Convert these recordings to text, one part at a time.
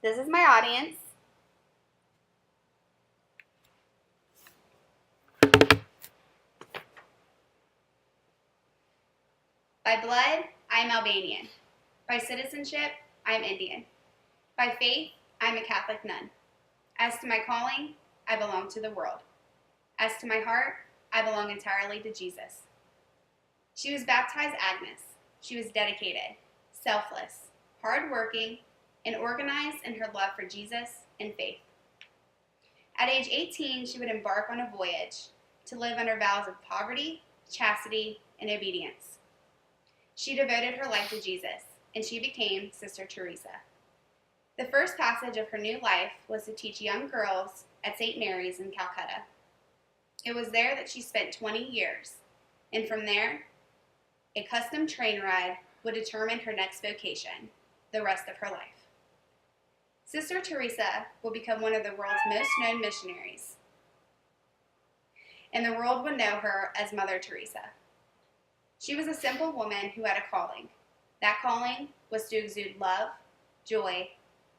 This is my audience. By blood, I am Albanian. By citizenship, I am Indian. By faith, I am a Catholic nun. As to my calling, I belong to the world. As to my heart, I belong entirely to Jesus. She was baptized Agnes. She was dedicated, selfless, hardworking, and organized in her love for Jesus and faith. At age 18, she would embark on a voyage to live under vows of poverty, chastity, and obedience. She devoted her life to Jesus, and she became Sister Teresa. The first passage of her new life was to teach young girls at St. Mary's in Calcutta. It was there that she spent 20 years, and from there, a custom train ride would determine her next vocation, the rest of her life. Sister Teresa will become one of the world's most known missionaries, and the world would know her as Mother Teresa. She was a simple woman who had a calling. That calling was to exude love, joy,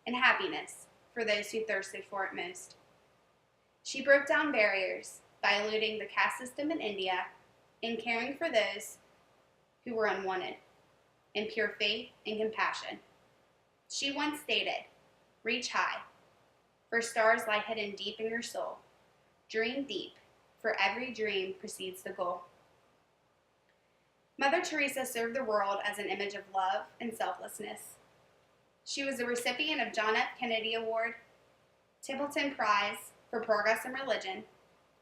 and happiness for those who thirsted for it most. She broke down barriers by eluding the caste system in India and caring for those who were unwanted in pure faith and compassion. She once stated, "Reach high, for stars lie hidden deep in your soul. Dream deep, for every dream precedes the goal." Mother Teresa served the world as an image of love and selflessness. She was the recipient of John F. Kennedy Award, Templeton Prize for Progress in Religion,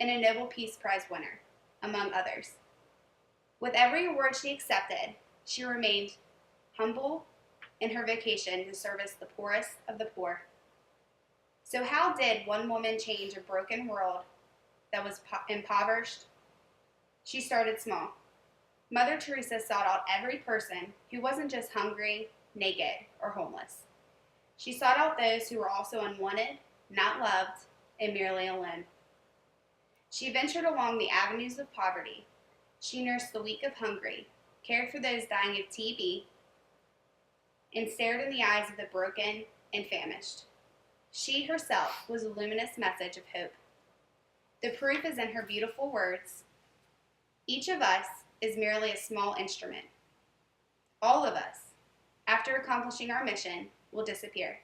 and a Nobel Peace Prize winner, among others. With every award she accepted, she remained humble in her vocation to service the poorest of the poor. So how did one woman change a broken world that was impoverished? She started small. Mother Teresa sought out every person who wasn't just hungry, naked, or homeless. She sought out those who were also unwanted, not loved, and merely alone. She ventured along the avenues of poverty. She nursed the weak of hungry, cared for those dying of TB, and stared in the eyes of the broken and famished. She herself was a luminous message of hope. The proof is in her beautiful words. Each of us is merely a small instrument. All of us, after accomplishing our mission, will disappear.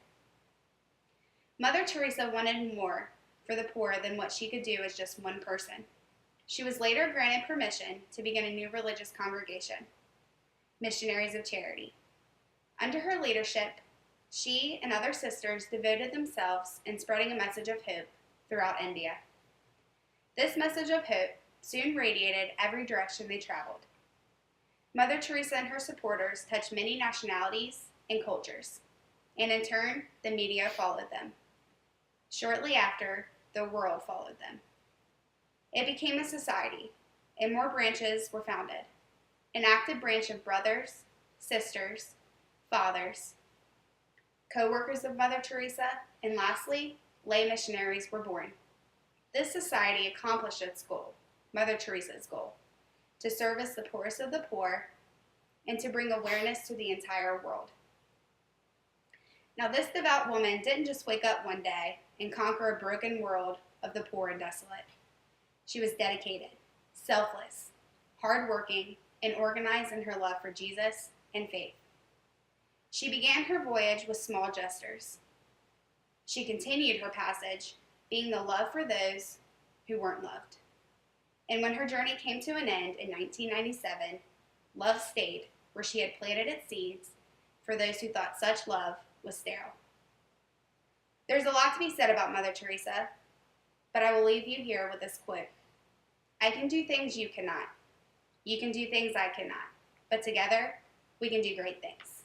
Mother Teresa wanted more for the poor than what she could do as just one person. She was later granted permission to begin a new religious congregation, Missionaries of Charity. Under her leadership, she and other sisters devoted themselves in spreading a message of hope throughout India. This message of hope soon radiated every direction they traveled. Mother Teresa and her supporters touched many nationalities and cultures, and in turn, the media followed them. Shortly after, the world followed them. It became a society, and more branches were founded. An active branch of brothers, sisters, fathers, co-workers of Mother Teresa, and lastly, lay missionaries were born. This society accomplished its goal, Mother Teresa's goal, to service the poorest of the poor and to bring awareness to the entire world. Now, this devout woman didn't just wake up one day and conquer a broken world of the poor and desolate. She was dedicated, selfless, hardworking, and organized in her love for Jesus and faith. She began her voyage with small gestures. She continued her passage, being the love for those who weren't loved. And when her journey came to an end in 1997, love stayed where she had planted its seeds for those who thought such love was sterile. There's a lot to be said about Mother Teresa, but I will leave you here with this quote. "I can do things you cannot. You can do things I cannot. But together, we can do great things."